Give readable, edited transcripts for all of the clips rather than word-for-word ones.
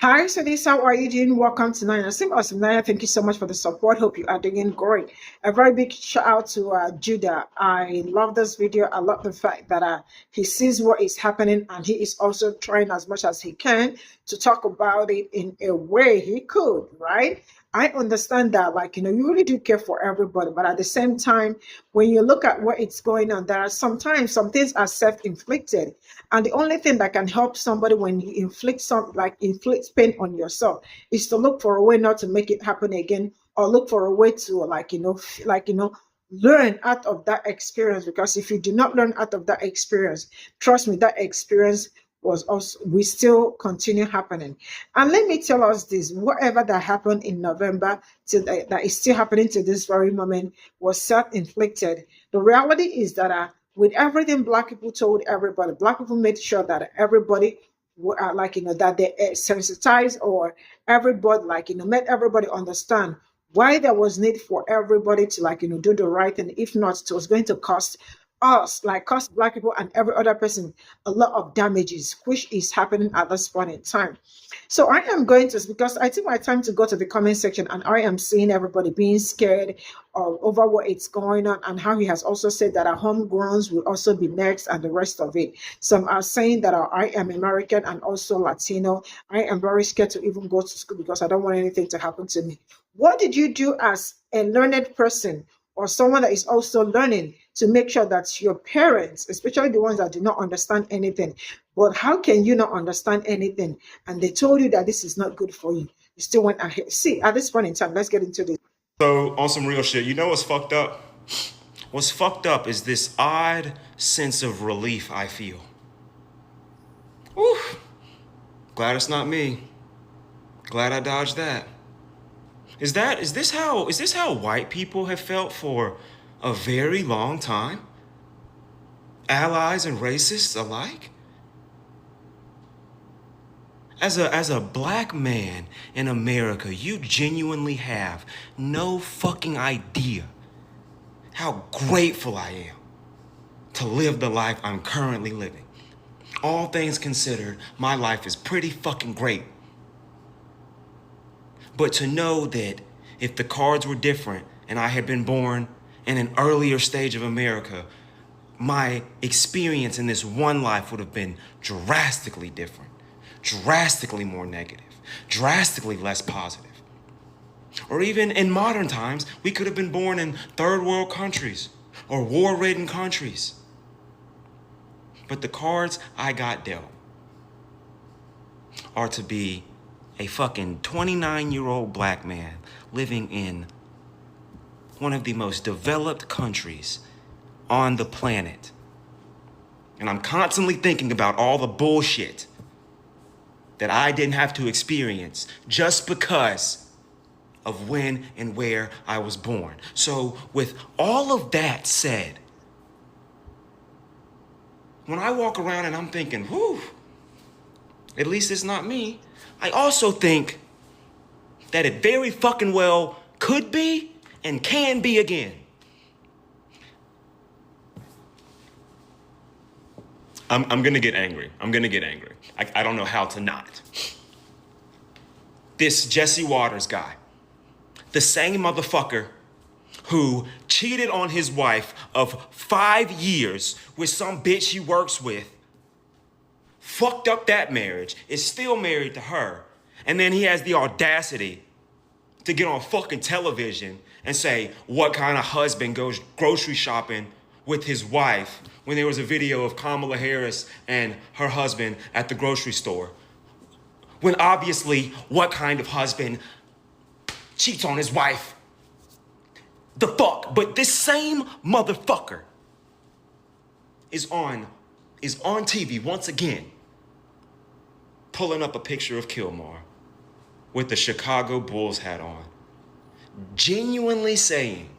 Hi, Sadiq. How are you doing? Welcome to Naya. Awesome, Naya. Thank you so much for the support. Hope you are doing great. A very big shout out to Judah. I love this video. I love the fact that he sees what is happening and he is also trying as much as he can to talk about it in a way he could, right? I understand that, you really do care for everybody, but at the same time, when you look at what it's going on, there are sometimes some things are self-inflicted. And the only thing that can help somebody when you inflict pain on yourself is to look for a way not to make it happen again, or look for a way to learn out of that experience. Because if you do not learn out of that experience, trust me, that experience was also we still continue happening. And let me tell us this: whatever that happened in November that is still happening to this very moment was self-inflicted. The reality is that with everything black people told everybody, black people made sure that everybody that they sensitized, or everybody made everybody understand why there was need for everybody to do the right thing. If not, it was going to cost us, cost black people and every other person, a lot of damages, which is happening at this point in time. So I am going to, because I took my time to go to the comment section, and I am seeing everybody being scared over what it's going on, and how he has also said that our homegrowns will also be next and the rest of it. Some are saying that I am American and also Latino. I am very scared to even go to school because I don't want anything to happen to me. What did you do as a learned person, or someone that is also learning, to make sure that your parents, especially the ones that do not understand anything, but how can you not understand anything? And they told you that this is not good for you. You still went ahead. See, at this point in time, let's get into this. So, on some real shit, you know what's fucked up? What's fucked up is this odd sense of relief I feel. Whew. Glad it's not me. Glad I dodged that. Is this how white people have felt for a very long time? Allies and racists alike? As a black man in America, you genuinely have no fucking idea how grateful I am to live the life I'm currently living. All things considered, my life is pretty fucking great. But to know that if the cards were different and I had been born in an earlier stage of America, my experience in this one life would have been drastically different, drastically more negative, drastically less positive. Or even in modern times, we could have been born in third world countries or war-ridden countries. But the cards I got dealt are to be a fucking 29-year-old black man living in one of the most developed countries on the planet. And I'm constantly thinking about all the bullshit that I didn't have to experience just because of when and where I was born. So with all of that said, when I walk around and I'm thinking, whew, at least it's not me, I also think that it very fucking well could be and can be again. I'm gonna get angry. I don't know how to not. This Jesse Waters guy, the same motherfucker who cheated on his wife of 5 years with some bitch he works with, fucked up that marriage, is still married to her, and then he has the audacity to get on fucking television and say what kind of husband goes grocery shopping with his wife when there was a video of Kamala Harris and her husband at the grocery store. When obviously, what kind of husband cheats on his wife? The fuck? But this same motherfucker is on TV once again, pulling up a picture of Kilmar with the Chicago Bulls hat on, genuinely saying,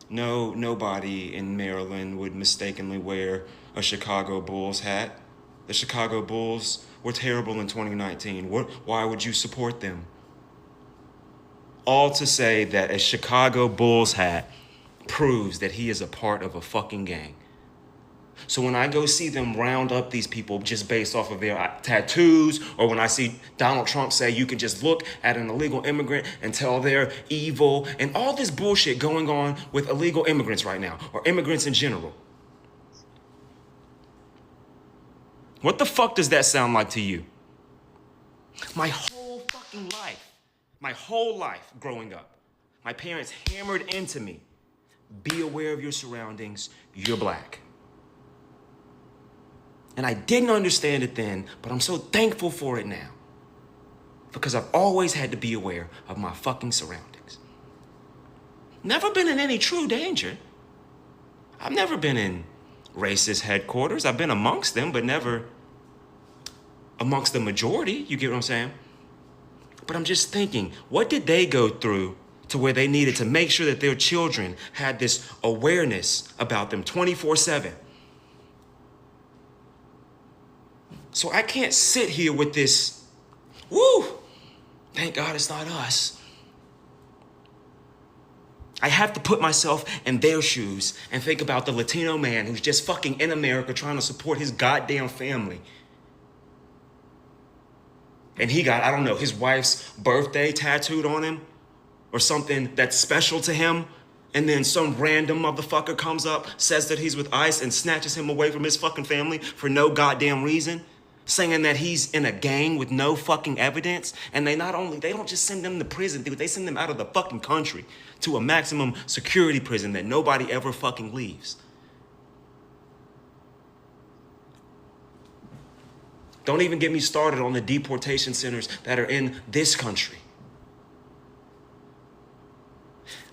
no, nobody in Maryland would mistakenly wear a Chicago Bulls hat. The Chicago Bulls were terrible in 2019. Why would you support them? All to say that a Chicago Bulls hat proves that he is a part of a fucking gang. So when I go see them round up these people just based off of their tattoos, or when I see Donald Trump say you can just look at an illegal immigrant and tell they're evil, and all this bullshit going on with illegal immigrants right now, or immigrants in general. What the fuck does that sound like to you? My whole life growing up, my parents hammered into me, be aware of your surroundings, you're black. And I didn't understand it then, but I'm so thankful for it now. Because I've always had to be aware of my fucking surroundings. Never been in any true danger. I've never been in racist headquarters. I've been amongst them, but never amongst the majority. You get what I'm saying? But I'm just thinking, what did they go through to where they needed to make sure that their children had this awareness about them 24/7? So I can't sit here with this, woo, thank God it's not us. I have to put myself in their shoes and think about the Latino man who's just fucking in America trying to support his goddamn family. And he got, I don't know, his wife's birthday tattooed on him or something that's special to him. And then some random motherfucker comes up, says that he's with ICE and snatches him away from his fucking family for no goddamn reason. Saying that he's in a gang with no fucking evidence. And they don't just send them to prison, they send them out of the fucking country to a maximum security prison that nobody ever fucking leaves. Don't even get me started on the deportation centers that are in this country.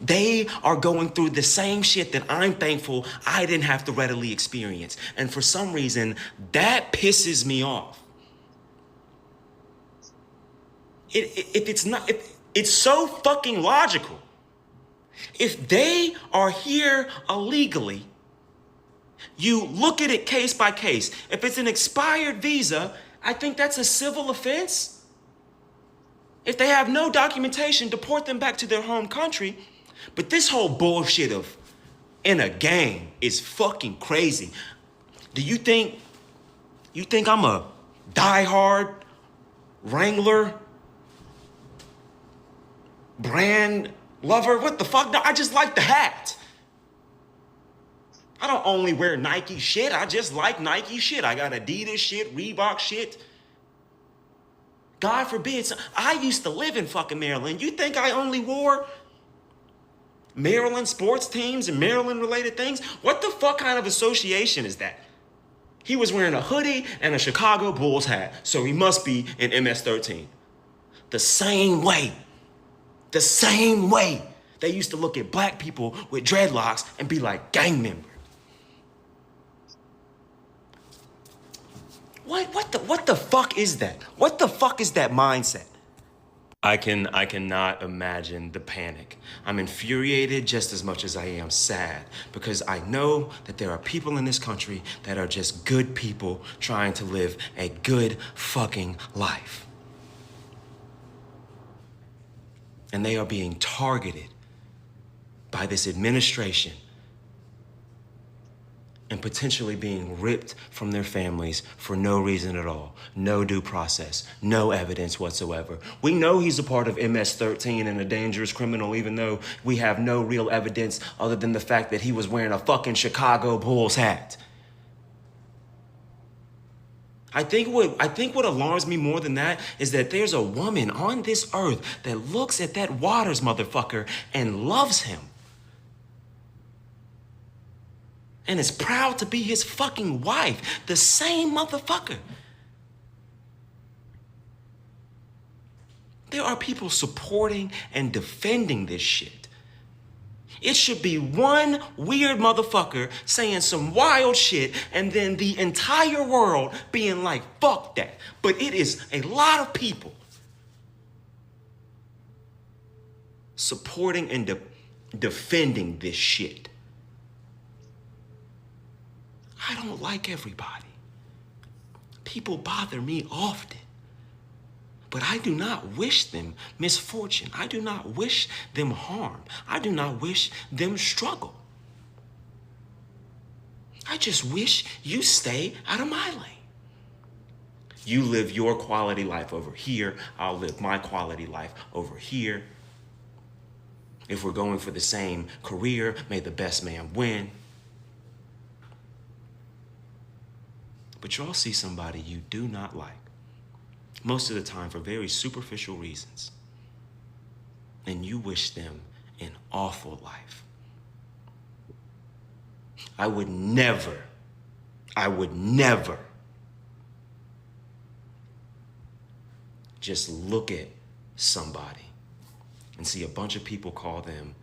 They are going through the same shit that I'm thankful I didn't have to readily experience. And for some reason, that pisses me off. It's so fucking logical. If they are here illegally, you look at it case by case. If it's an expired visa, I think that's a civil offense. If they have no documentation, deport them back to their home country. But this whole bullshit of in a gang is fucking crazy. Do you think I'm a diehard Wrangler brand lover? What the fuck? No, I just like the hat. I don't only wear Nike shit, I just like Nike shit. I got Adidas shit, Reebok shit. God forbid, I used to live in fucking Maryland. You think I only wore Maryland sports teams and Maryland related things? What the fuck kind of association is that? He was wearing a hoodie and a Chicago Bulls hat, so he must be in MS-13. The same way they used to look at black people with dreadlocks and be like, gang member. What the fuck is that? What the fuck is that mindset? I cannot imagine the panic. I'm infuriated just as much as I am sad because I know that there are people in this country that are just good people trying to live a good fucking life. And they are being targeted by this administration and potentially being ripped from their families for no reason at all. No due process, no evidence whatsoever. We know he's a part of MS-13 and a dangerous criminal, even though we have no real evidence other than the fact that he was wearing a fucking Chicago Bulls hat. I think what alarms me more than that is that there's a woman on this earth that looks at that Waters motherfucker and loves him. And is proud to be his fucking wife. The same motherfucker. There are people supporting and defending this shit. It should be one weird motherfucker saying some wild shit and then the entire world being like, fuck that. But it is a lot of people supporting and defending this shit. I don't like everybody. People bother me often. But I do not wish them misfortune. I do not wish them harm. I do not wish them struggle. I just wish you stay out of my lane. You live your quality life over here. I'll live my quality life over here. If we're going for the same career, may the best man win. But you'll see somebody you do not like, most of the time for very superficial reasons, and you wish them an awful life. I would never just look at somebody and see a bunch of people call them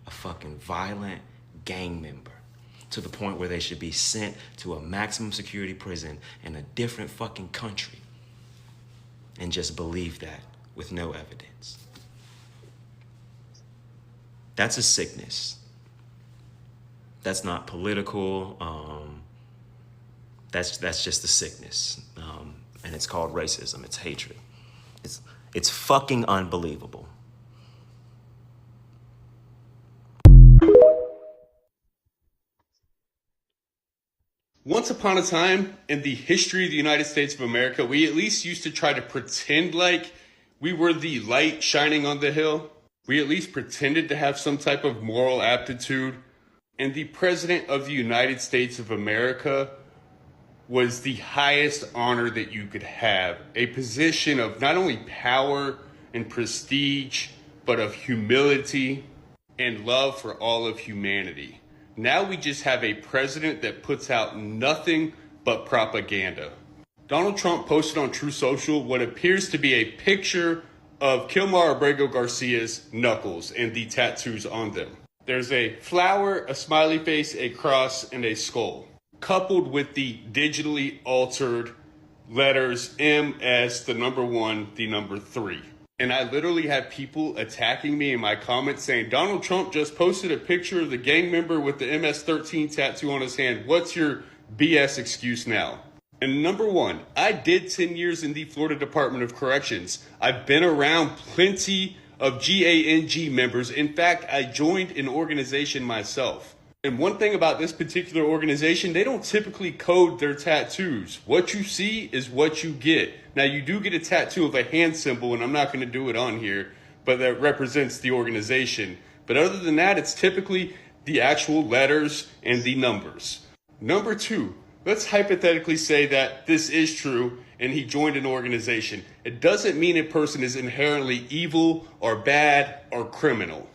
a fucking violent gang member to the point where they should be sent to a maximum security prison in a different fucking country and just believe that with no evidence. That's a sickness. That's not political. That's just a sickness. And it's called racism. It's hatred. It's fucking unbelievable. Once upon a time in the history of the United States of America, we at least used to try to pretend like we were the light shining on the hill. We at least pretended to have some type of moral aptitude. And the President of the United States of America was the highest honor that you could have. A position of not only power and prestige, but of humility and love for all of humanity. Now we just have a president that puts out nothing but propaganda. Donald Trump posted on True Social what appears to be a picture of Kilmar Abrego Garcia's knuckles and the tattoos on them. There's a flower, a smiley face, a cross, and a skull, coupled with the digitally altered letters M as the number 1, the number 3. And I literally had people attacking me in my comments saying, Donald Trump just posted a picture of the gang member with the MS-13 tattoo on his hand. What's your BS excuse now? And number 1, I did 10 years in the Florida Department of Corrections. I've been around plenty of GANG members. In fact, I joined an organization myself. And one thing about this particular organization, they don't typically code their tattoos. What you see is what you get. Now, you do get a tattoo of a hand symbol, and I'm not going to do it on here, but that represents the organization. But other than that, it's typically the actual letters and the numbers. Number 2, let's hypothetically say that this is true and he joined an organization. It doesn't mean a person is inherently evil or bad or criminal.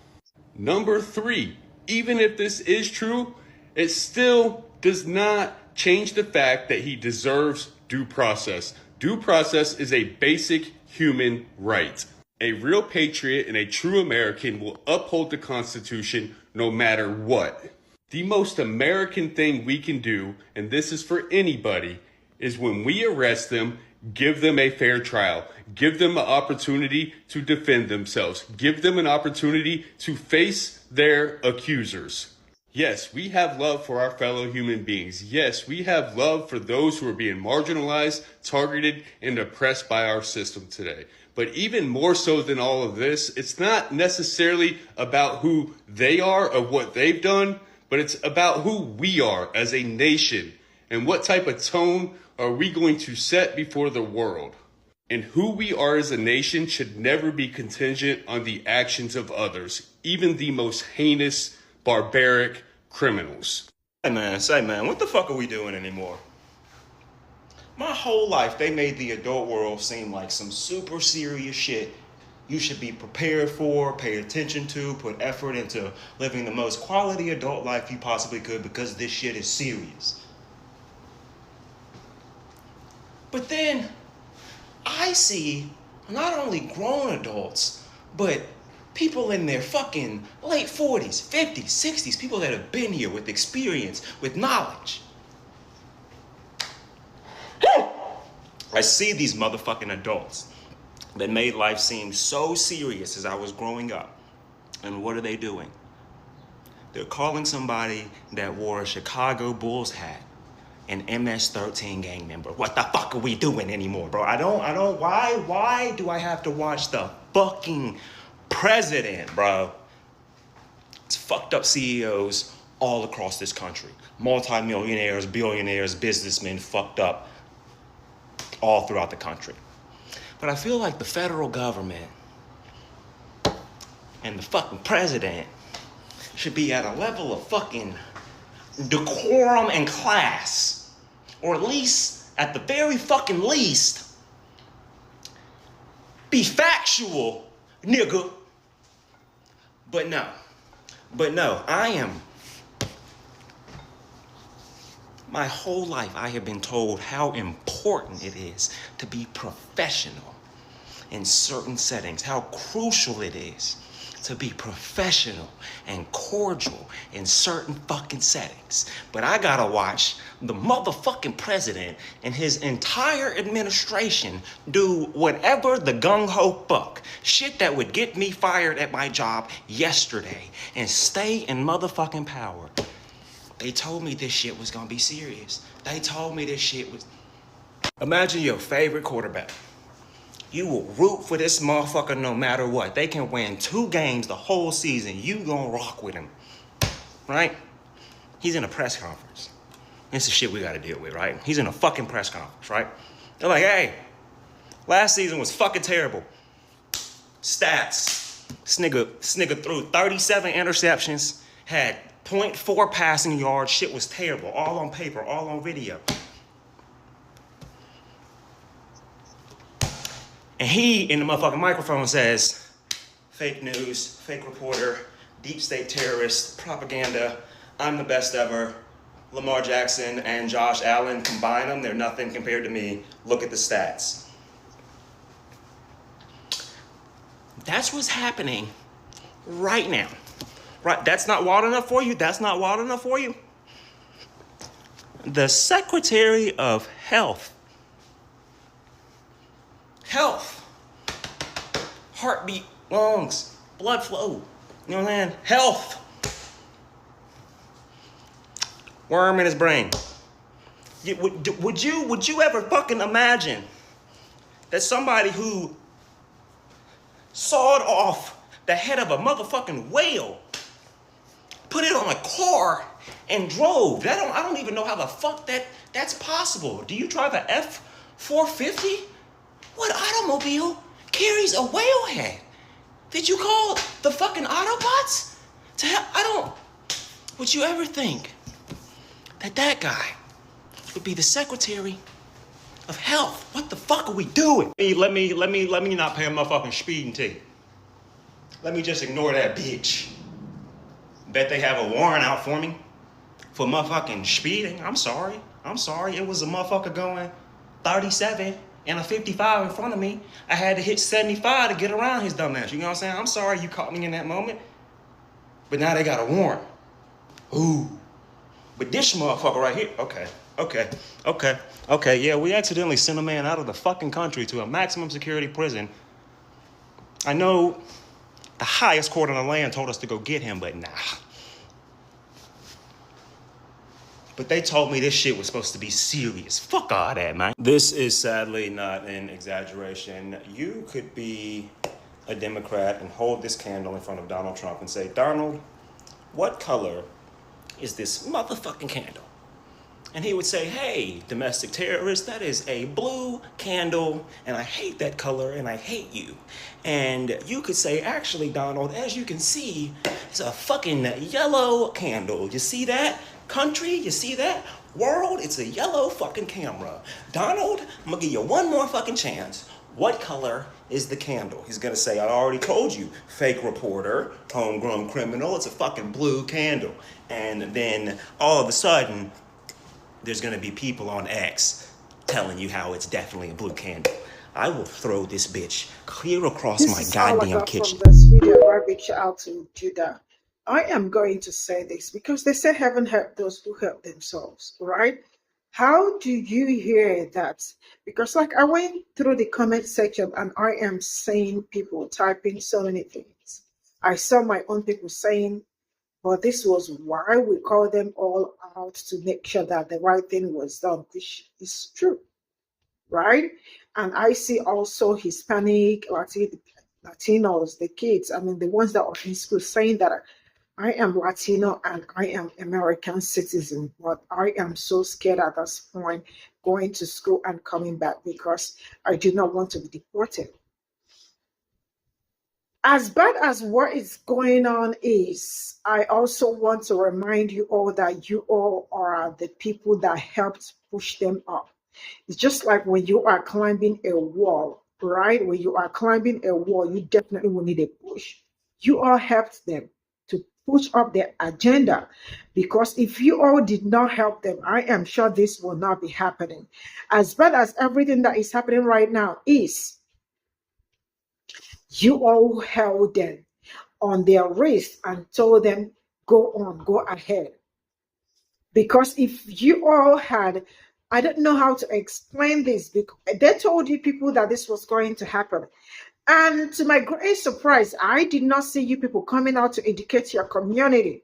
Number 3, even if this is true, it still does not change the fact that he deserves due process. Due process is a basic human right. A real patriot and a true American will uphold the Constitution no matter what. The most American thing we can do, and this is for anybody, is when we arrest them, give them a fair trial. Give them an opportunity to defend themselves. Give them an opportunity to face their accusers. Yes, we have love for our fellow human beings. Yes, we have love for those who are being marginalized, targeted, and oppressed by our system today. But even more so than all of this, it's not necessarily about who they are or what they've done, but it's about who we are as a nation and what type of tone are we going to set before the world. And who we are as a nation should never be contingent on the actions of others, even the most heinous, barbaric criminals. Say man, what the fuck are we doing anymore? My whole life, they made the adult world seem like some super serious shit you should be prepared for, pay attention to, put effort into living the most quality adult life you possibly could because this shit is serious. But then I see not only grown adults, but people in their fucking late 40s, 50s, 60s, people that have been here with experience, with knowledge. I see these motherfucking adults that made life seem so serious as I was growing up. And what are they doing? They're calling somebody that wore a Chicago Bulls hat an MS-13 gang member. What the fuck are we doing anymore, bro? Why do I have to watch the fucking president, bro? It's fucked up CEOs all across this country. Multi-millionaires, billionaires, businessmen fucked up all throughout the country. But I feel like the federal government and the fucking president should be at a level of fucking decorum and class, or at least, at the very fucking least, be factual, nigga. But no, my whole life I have been told how important it is to be professional in certain settings, how crucial it is to be professional and cordial in certain fucking settings. But I gotta watch the motherfucking president and his entire administration do whatever the gung-ho fuck shit that would get me fired at my job yesterday and stay in motherfucking power. They told me this shit was gonna be serious. They told me this shit was... Imagine your favorite quarterback. You will root for this motherfucker no matter what. They can win 2 games the whole season. You gonna rock with him, right? He's in a press conference. This is shit we gotta deal with, right? He's in a fucking press conference, right? They're like, hey, last season was fucking terrible. Stats. This nigga threw 37 interceptions, had 0.4 passing yards. Shit was terrible. All on paper, all on video. And he, in the motherfucking microphone, says, fake news, fake reporter, deep state terrorist, propaganda, I'm the best ever. Lamar Jackson and Josh Allen, combine them, they're nothing compared to me. Look at the stats. That's what's happening right now. Right? That's not wild enough for you? That's not wild enough for you? The Secretary of Health, heartbeat, lungs, blood flow, you know what I'm saying? Health. Worm in his brain. Would you ever fucking imagine that somebody who sawed off the head of a motherfucking whale, put it on a car and drove? I don't even know how the fuck that's possible. Do you drive a F-450? What automobile carries a whale head? Did you call the fucking Autobots? Would you ever think that guy would be the Secretary of Health? What the fuck are we doing? Let me not pay a motherfucking speeding ticket. Let me just ignore that bitch. Bet they have a warrant out for me for motherfucking speeding. I'm sorry. It was a motherfucker going 37 and a 55 in front of me. I had to hit 75 to get around his dumb ass. You know what I'm saying? I'm sorry you caught me in that moment. But now they got a warrant. Ooh. But this motherfucker right here, okay, yeah, we accidentally sent a man out of the fucking country to a maximum security prison. I know the highest court in the land told us to go get him, but nah. But they told me this shit was supposed to be serious. Fuck all that, man. This is sadly not an exaggeration. You could be a Democrat and hold this candle in front of Donald Trump and say, Donald, what color is this motherfucking candle? And he would say, hey, domestic terrorist, that is a blue candle, and I hate that color, and I hate you. And you could say, actually, Donald, as you can see, it's a fucking yellow candle. You see that? Country, you see that? World, it's a yellow fucking camera. Donald, I'm gonna give you one more fucking chance. What color is the candle? He's gonna say, I already told you, fake reporter, homegrown criminal, it's a fucking blue candle. And then all of a sudden, there's gonna be people on X telling you how it's definitely a blue candle. I will throw this bitch clear across my goddamn kitchen. From this video, I reach out to Judah. I am going to say this because they say heaven help those who help themselves, right? How do you hear that? Because like I went through the comment section and I am seeing people typing so many things. I saw my own people saying, but this was why we called them all out to make sure that the right thing was done, which is true, right? And I see also Hispanic, Latinos, the kids, I mean, the ones that are in school saying that I am Latino and I am American citizen, but I am so scared at this point going to school and coming back because I do not want to be deported. As bad as what is going on is, I also want to remind you all that you all are the people that helped push them up. It's just like when you are climbing a wall, right? When you are climbing a wall, you definitely will need a push. You all helped them to push up their agenda because if you all did not help them, I am sure this will not be happening. As bad as everything that is happening right now is, you all held them on their wrist and told them, go on, go ahead. Because if you all had, I don't know how to explain this, because they told you people that this was going to happen. And to my great surprise, I did not see you people coming out to educate your community.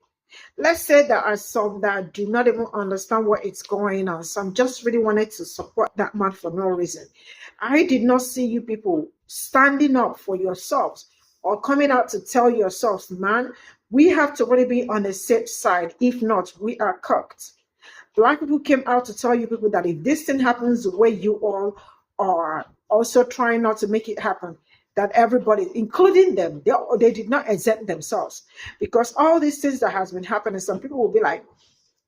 Let's say there are some that do not even understand what is going on. Some just really wanted to support that man for no reason. I did not see you people standing up for yourselves or coming out to tell yourselves, man, we have to really be on the safe side. If not, we are cooked. Black people came out to tell you people that if this thing happens the way you all are also trying not to make it happen, that everybody, including them, they did not exempt themselves. Because all these things that has been happening, some people will be like,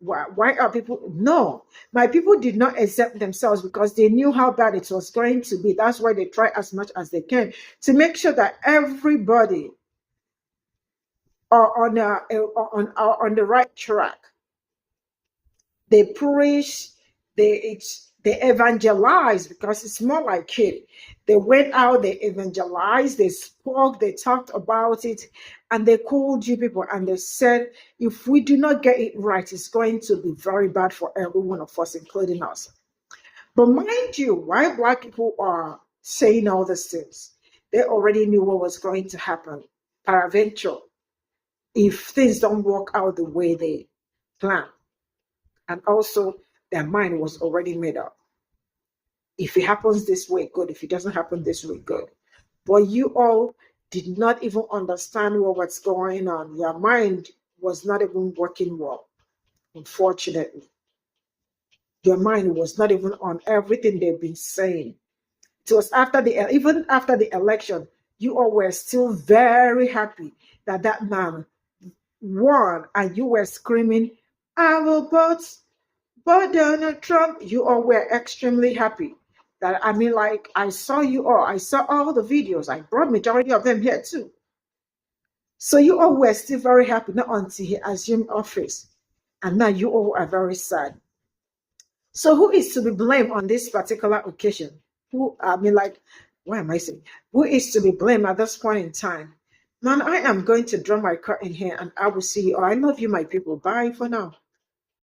why are people? No, my people did not exempt themselves because they knew how bad it was going to be. That's why they try as much as they can to make sure that everybody are on the right track. They preach, they evangelize because it's more like it. They went out, they evangelized, they spoke, they talked about it, and they called you people and they said, if we do not get it right, it's going to be very bad for every one of us, including us. But mind you, why Black people are saying all these things, they already knew what was going to happen. Paraventure, if things don't work out the way they plan. And also, their mind was already made up. If it happens this way, good. If it doesn't happen this way, good. But you all did not even understand what was going on. Your mind was not even working well, unfortunately. Your mind was not even on everything they've been saying. It was even after the election, you all were still very happy that that man won, and you were screaming, I will vote for Donald Trump. You all were extremely happy. That I mean, like I saw you all, I saw all the videos. I brought majority of them here too. So you all were still very happy, not until he assumed office. And now you all are very sad. So who is to be blamed on this particular occasion? Why am I saying? Who is to be blamed at this point in time? Man, I am going to draw my curtain here and I will see you. Oh, I love you, my people. Bye for now.